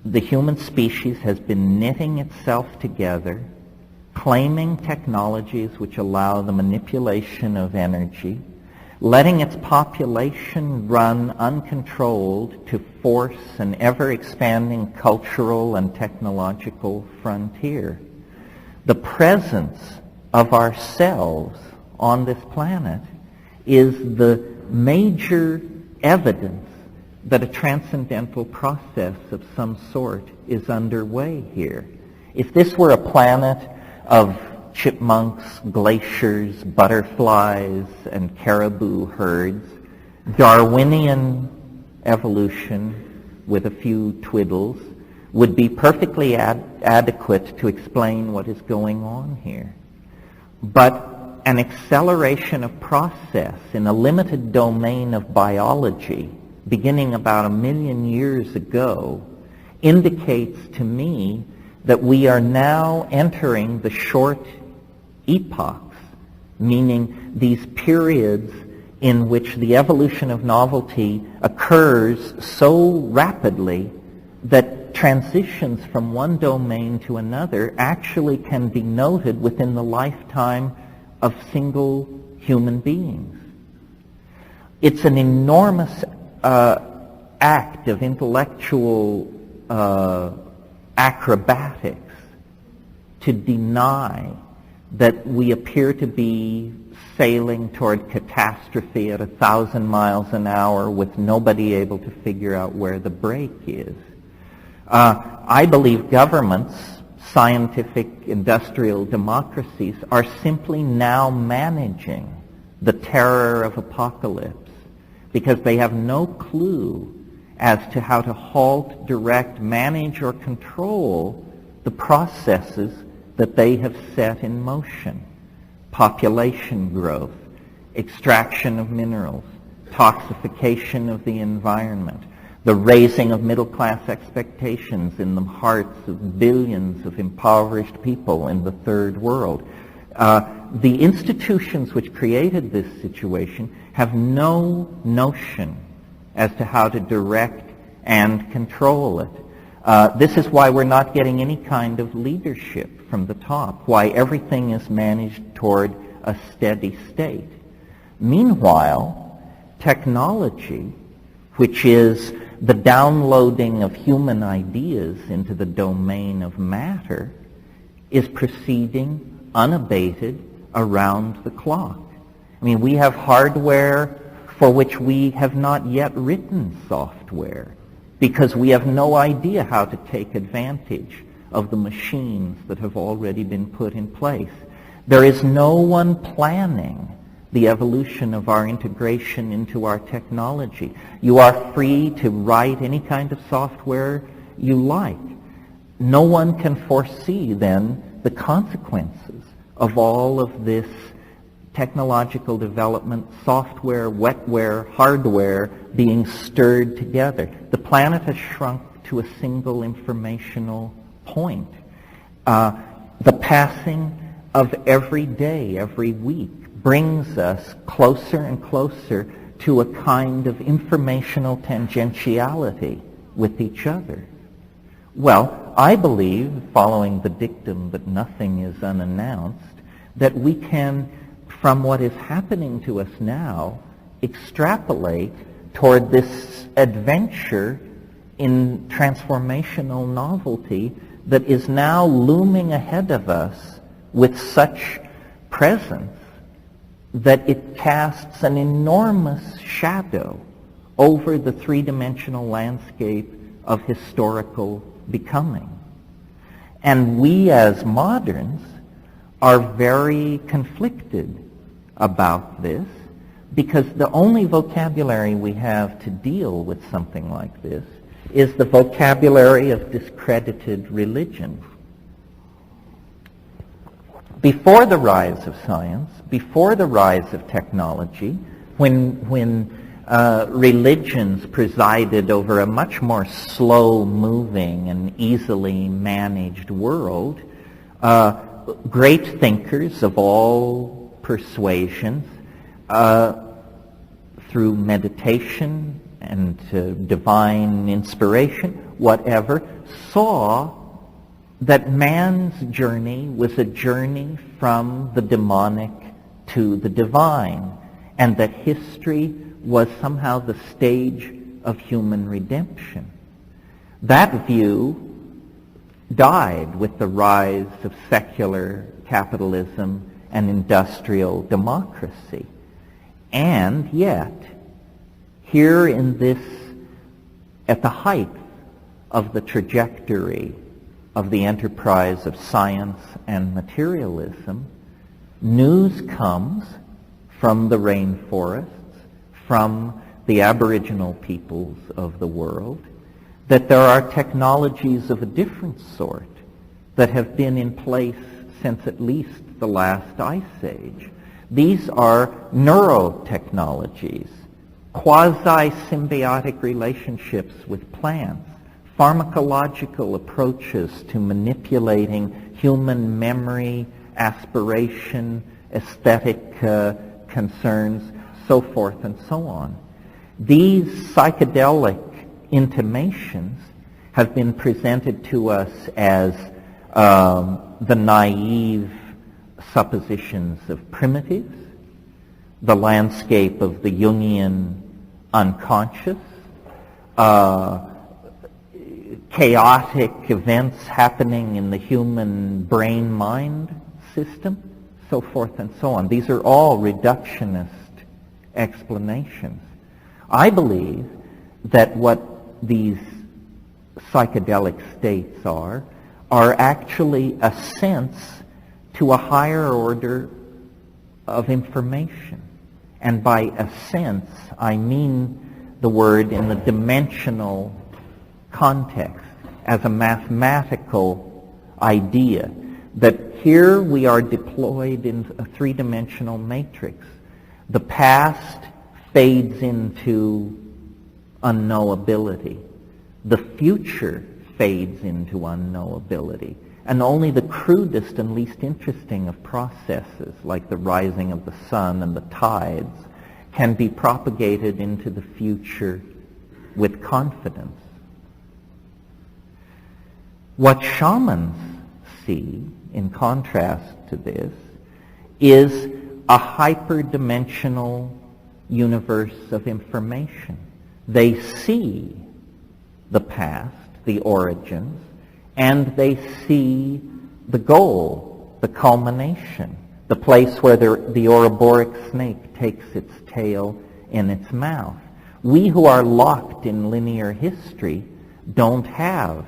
the human species has been knitting itself together, claiming technologies which allow the manipulation of energy, letting its population run uncontrolled to force an ever-expanding cultural and technological frontier. The presence of ourselves on this planet is the major evidence that a transcendental process of some sort is underway here. If this were a planet of chipmunks, glaciers, butterflies, and caribou herds, Darwinian evolution with a few twiddles would be perfectly adequate to explain what is going on here. But an acceleration of process in a limited domain of biology, beginning about 1 million years ago, indicates to me that we are now entering the short epochs, meaning these periods in which the evolution of novelty occurs so rapidly that transitions from one domain to another actually can be noted within the lifetime of single human beings. It's an enormous act of intellectual acrobatics to deny that we appear to be sailing toward catastrophe at 1,000 miles an hour with nobody able to figure out where the break is. I believe governments, scientific industrial democracies, are simply now managing the terror of apocalypse because they have no clue as to how to halt, direct, manage, or control the processes that they have set in motion. Population growth, extraction of minerals, toxification of the environment, the raising of middle-class expectations in the hearts of billions of impoverished people in the third world. The institutions which created this situation have no notion as to how to direct and control it. This is why we're not getting any kind of leadership from the top, why everything is managed toward a steady state. Meanwhile, technology, which is the downloading of human ideas into the domain of matter, is proceeding unabated around the clock. I mean, we have hardware for which we have not yet written software because we have no idea how to take advantage of the machines that have already been put in place. There is no one planning the evolution of our integration into our technology. You are free to write any kind of software you like. No one can foresee then the consequences of all of this technological development, software, wetware, hardware being stirred together. The planet has shrunk to a single informational point. The passing of every day, every week, brings us closer and closer to a kind of informational tangentiality with each other. Well, I believe, following the dictum that nothing is unannounced, that we can, from what is happening to us now, extrapolate toward this adventure in transformational novelty that is now looming ahead of us with such presence that it casts an enormous shadow over the three-dimensional landscape of historical becoming. And we as moderns are very conflicted about this because the only vocabulary we have to deal with something like this is the vocabulary of discredited religion. Before the rise of science, before the rise of technology, when religions presided over a much more slow-moving and easily managed world, great thinkers of all persuasions, through meditation and divine inspiration, whatever, saw that man's journey was a journey from the demonic to the divine, and that history was somehow the stage of human redemption. That view died with the rise of secular capitalism and industrial democracy. And yet, here in this, at the height of the trajectory of the enterprise of science and materialism, news comes from the rainforests, from the Aboriginal peoples of the world, that there are technologies of a different sort that have been in place since at least the last ice age. These are neurotechnologies, quasi-symbiotic relationships with plants, pharmacological approaches to manipulating human memory, aspiration, aesthetic concerns, so forth and so on. These psychedelic intimations have been presented to us as the naive suppositions of primitives, the landscape of the Jungian unconscious, chaotic events happening in the human brain-mind system, so forth and so on. These are all reductionist explanations. I believe that what these psychedelic states are actually ascents to a higher order of information. And by ascents, I mean the word in the dimensional context, as a mathematical idea, that here we are deployed in a three-dimensional matrix. The past fades into unknowability. The future fades into unknowability. And only the crudest and least interesting of processes, like the rising of the sun and the tides, can be propagated into the future with confidence. What shamans see, in contrast to this, is a hyperdimensional universe of information. They see the past, the origins, and they see the goal, the culmination, the place where the Ouroboros snake takes its tail in its mouth. We who are locked in linear history don't have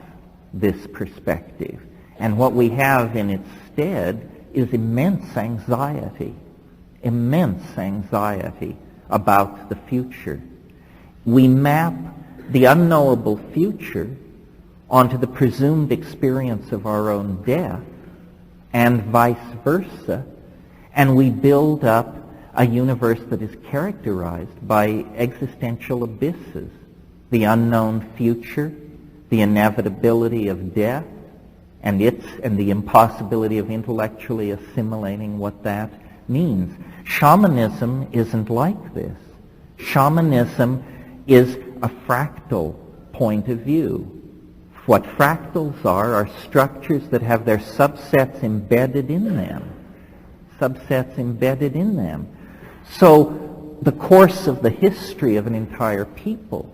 this perspective. And what we have in its stead is immense anxiety about the future. We map the unknowable future onto the presumed experience of our own death, and vice versa, and we build up a universe that is characterized by existential abysses, the unknown future, the inevitability of death, and the impossibility of intellectually assimilating what that means. Shamanism isn't like this. Shamanism is a fractal point of view. What fractals are structures that have their subsets embedded in them. So the course of the history of an entire people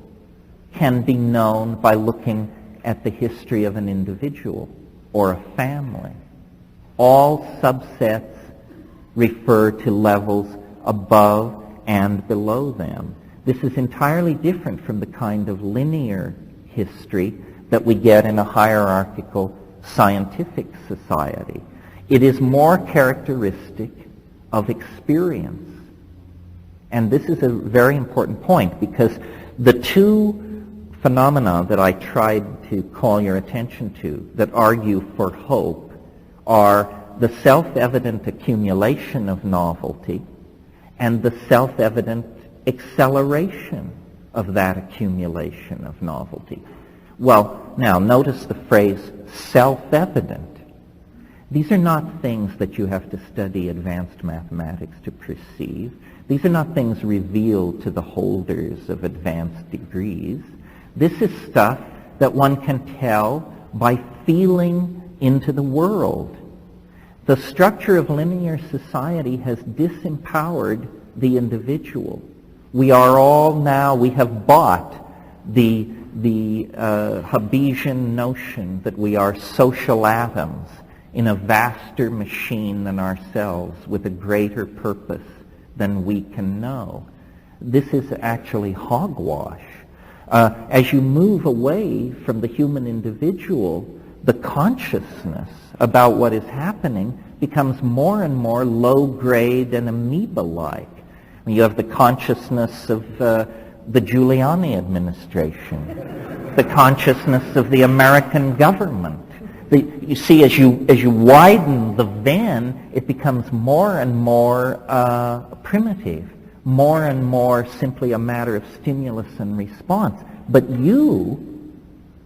can be known by looking at the history of an individual or a family. All subsets refer to levels above and below them. This is entirely different from the kind of linear history that we get in a hierarchical scientific society. It is more characteristic of experience. And this is a very important point, because the two phenomena that I tried to call your attention to that argue for hope are the self-evident accumulation of novelty and the self-evident acceleration of that accumulation of novelty. Well, now notice the phrase self-evident. These are not things that you have to study advanced mathematics to perceive. These are not things revealed to the holders of advanced degrees. This is stuff that one can tell by feeling into the world. The structure of linear society has disempowered the individual. We are all now, we have bought the Hobbesian notion that we are social atoms in a vaster machine than ourselves with a greater purpose than we can know. This is actually hogwash. As you move away from the human individual, the consciousness about what is happening becomes more and more low-grade and amoeba-like. You have the consciousness of the Giuliani administration, the consciousness of the American government. You see, as you widen the Venn, it becomes more and more primitive, more and more simply a matter of stimulus and response. But you,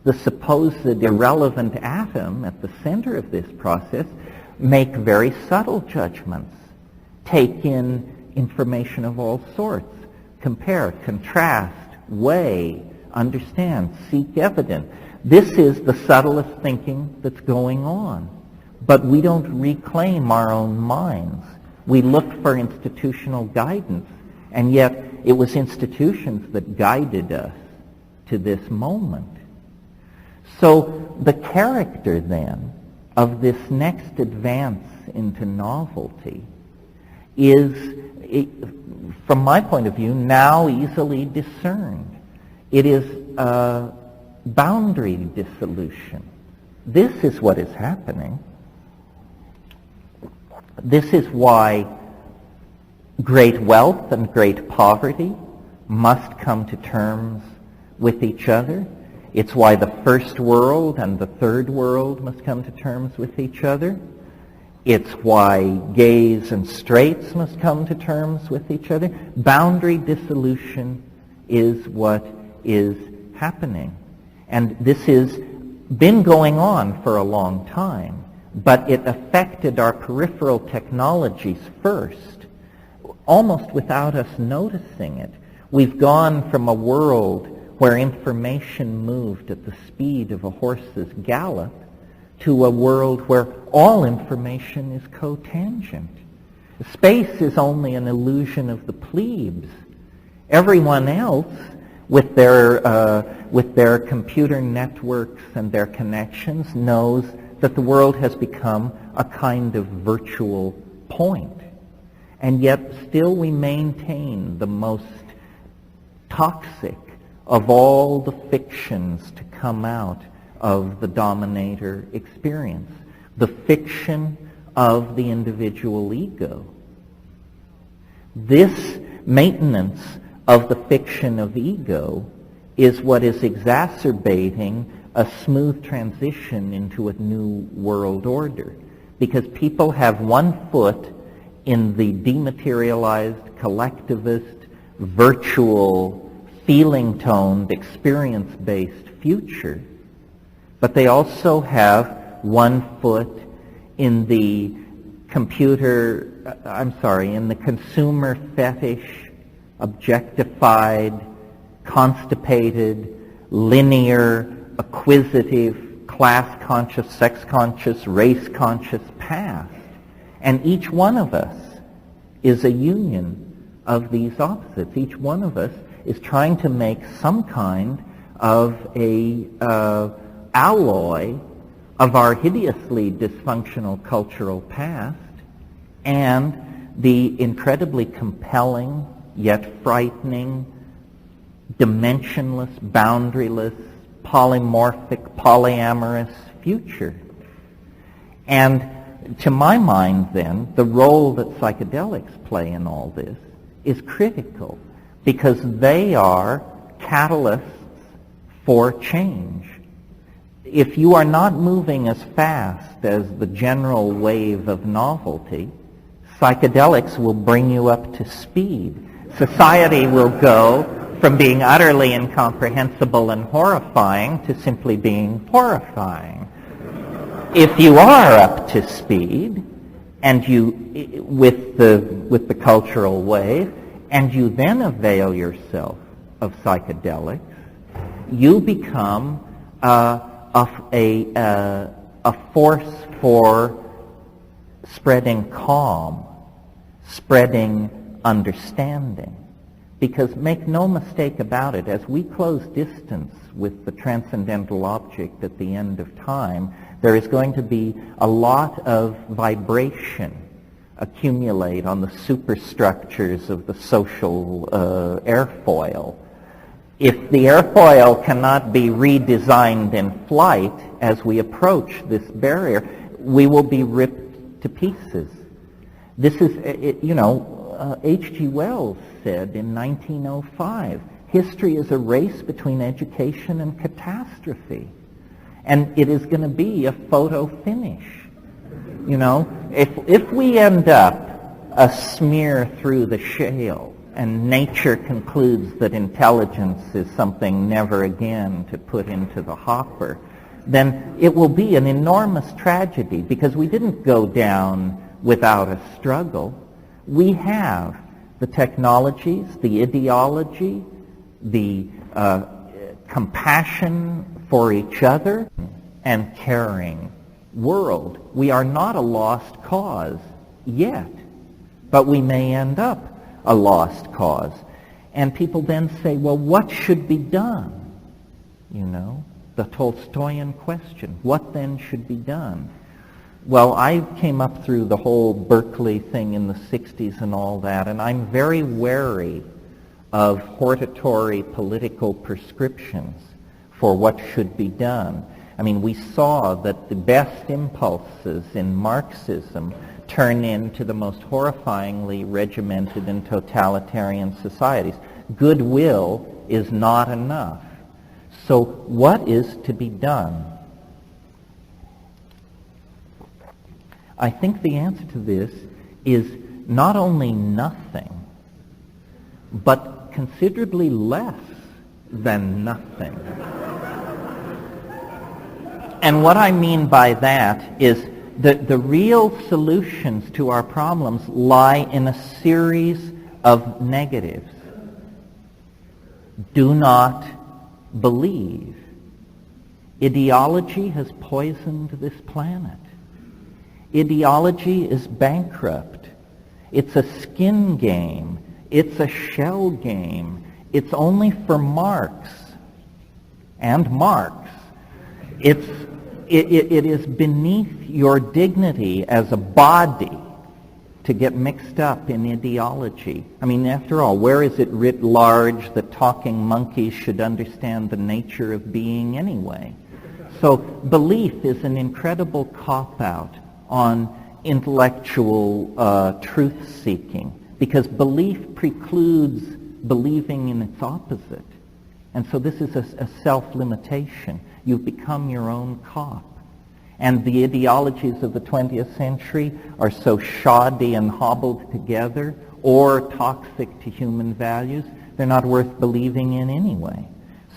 the supposed irrelevant atom at the center of this process, make very subtle judgments, take in information of all sorts, compare, contrast, weigh, understand, seek evidence. This is the subtlest thinking that's going on. But we don't reclaim our own minds. We look for institutional guidance, and yet it was institutions that guided us to this moment. So the character then of this next advance into novelty is, from my point of view, now easily discerned. It is boundary dissolution. This is what is happening. This is why great wealth and great poverty must come to terms with each other. It's why the first world and the third world must come to terms with each other. It's why gays and straights must come to terms with each other. Boundary dissolution is what is happening. And this has been going on for a long time, but it affected our peripheral technologies first, almost without us noticing it. We've gone from a world where information moved at the speed of a horse's gallop to a world where all information is cotangent. Space is only an illusion of the plebes. Everyone else, with their computer networks and their connections, knows that the world has become a kind of virtual point. And yet still we maintain the most toxic of all the fictions to come out of the dominator experience, the fiction of the individual ego. This maintenance of the fiction of ego is what is exacerbating a smooth transition into a new world order, because people have one foot in the dematerialized, collectivist, virtual, feeling-toned, experience-based future, but they also have one foot in the in the consumer fetish, objectified, constipated, linear, acquisitive, class-conscious, sex-conscious, race-conscious past. And each one of us is a union of these opposites. Each one of us is trying to make some kind of a alloy of our hideously dysfunctional cultural past and the incredibly compelling yet frightening, dimensionless, boundaryless, polymorphic, polyamorous future. And to my mind, then, the role that psychedelics play in all this is critical, because they are catalysts for change. If you are not moving as fast as the general wave of novelty, psychedelics will bring you up to speed. Society will go from being utterly incomprehensible and horrifying to simply being horrifying. If you are up to speed, and you with the cultural wave, and you then avail yourself of psychedelics, you become a force for spreading calm, spreading understanding. Because make no mistake about it, as we close distance with the transcendental object at the end of time, there is going to be a lot of vibration accumulate on the superstructures of the social airfoil. If the airfoil cannot be redesigned in flight as we approach this barrier, we will be ripped to pieces. This is, H.G. Wells said in 1905, history is a race between education and catastrophe. And it is going to be a photo finish. If we end up a smear through the shale and nature concludes that intelligence is something never again to put into the hopper, then it will be an enormous tragedy because we didn't go down without a struggle. We have the technologies, the ideology, the compassion for each other, and caring world. We are not a lost cause yet, but we may end up a lost cause. And people then say, well, what should be done? The Tolstoyan question. What then should be done? Well, I came up through the whole Berkeley thing in the 60s and all that, and I'm very wary of hortatory political prescriptions for what should be done. I mean, we saw that the best impulses in Marxism turn into the most horrifyingly regimented and totalitarian societies. Goodwill is not enough. So what is to be done? I think the answer to this is not only nothing, but considerably less than nothing. And what I mean by that is that the real solutions to our problems lie in a series of negatives. Do not believe. Ideology has poisoned this planet. Ideology is bankrupt. It's a skin game. It's a shell game. It's only for Marx and Marx. It is beneath your dignity as a body to get mixed up in ideology. I mean, after all, where is it writ large that talking monkeys should understand the nature of being anyway? So belief is an incredible cop-out on intellectual truth-seeking, because belief precludes believing in its opposite. And so this is a self-limitation. You've become your own cop. And the ideologies of the 20th century are so shoddy and hobbled together or toxic to human values, they're not worth believing in anyway.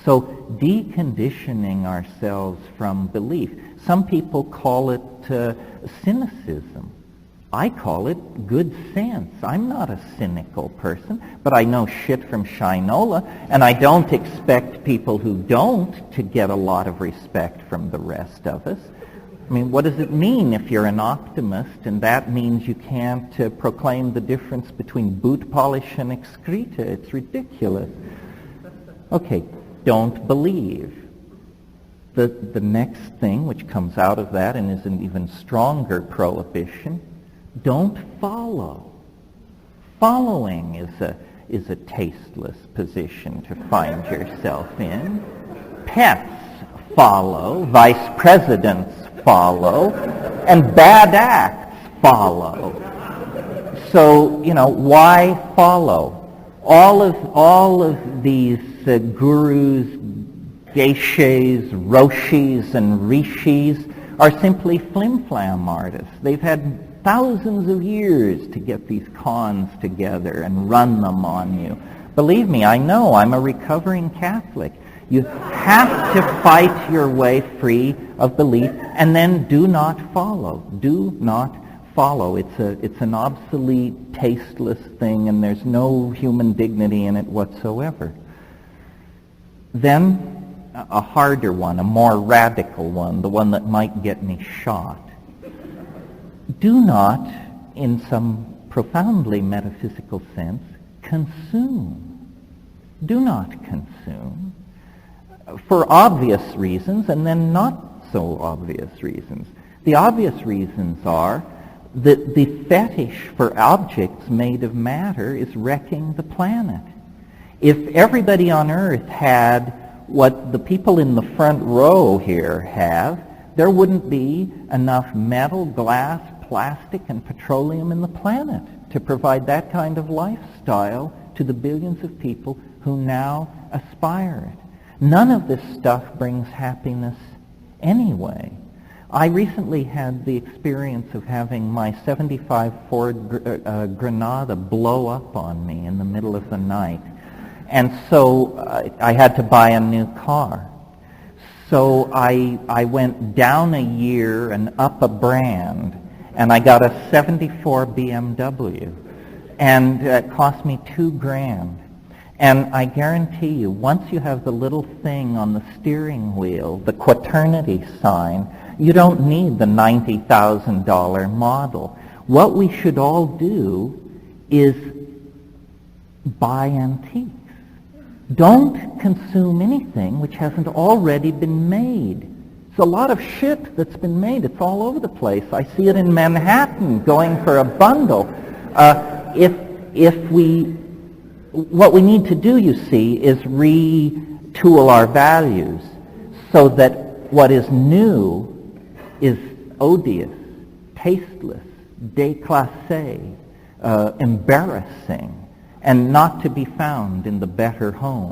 So deconditioning ourselves from belief. Some people call it cynicism. I call it good sense. I'm not a cynical person, but I know shit from Shinola, and I don't expect people who don't to get a lot of respect from the rest of us. I mean, what does it mean if you're an optimist, and that means you can't proclaim the difference between boot polish and excreta? It's ridiculous. Okay, don't believe. The next thing which comes out of that and is an even stronger prohibition, don't follow. Following is a tasteless position to find yourself in. Pets follow, vice presidents follow, and bad acts follow. So, why follow? All of these gurus, geishas, roshis, and rishis are simply flim-flam artists. They've had thousands of years to get these cons together and run them on you. Believe me, I know. I'm a recovering Catholic. You have to fight your way free of belief, and then do not follow. Do not follow. It's an obsolete, tasteless thing, and there's no human dignity in it whatsoever. Then a harder one, a more radical one, the one that might get me shot. Do not, in some profoundly metaphysical sense, consume. Do not consume. For obvious reasons, and then not so obvious reasons. The obvious reasons are that the fetish for objects made of matter is wrecking the planet. If everybody on Earth had what the people in the front row here have, there wouldn't be enough metal, glass, plastic, and petroleum in the planet to provide that kind of lifestyle to the billions of people who now aspire it. None of this stuff brings happiness anyway. I recently had the experience of having my 75 Ford Granada blow up on me in the middle of the night. And so I had to buy a new car. So I went down a year and up a brand, and I got a 74 BMW. And it cost me $2,000. And I guarantee you, once you have the little thing on the steering wheel, the quaternity sign, you don't need the $90,000 model. What we should all do is buy antiques. Don't consume anything which hasn't already been made. It's a lot of shit that's been made. It's all over the place. I see it in Manhattan going for a bundle. What we need to do, you see, is retool our values so that what is new is odious, tasteless, déclassé, embarrassing, and not to be found in the better home.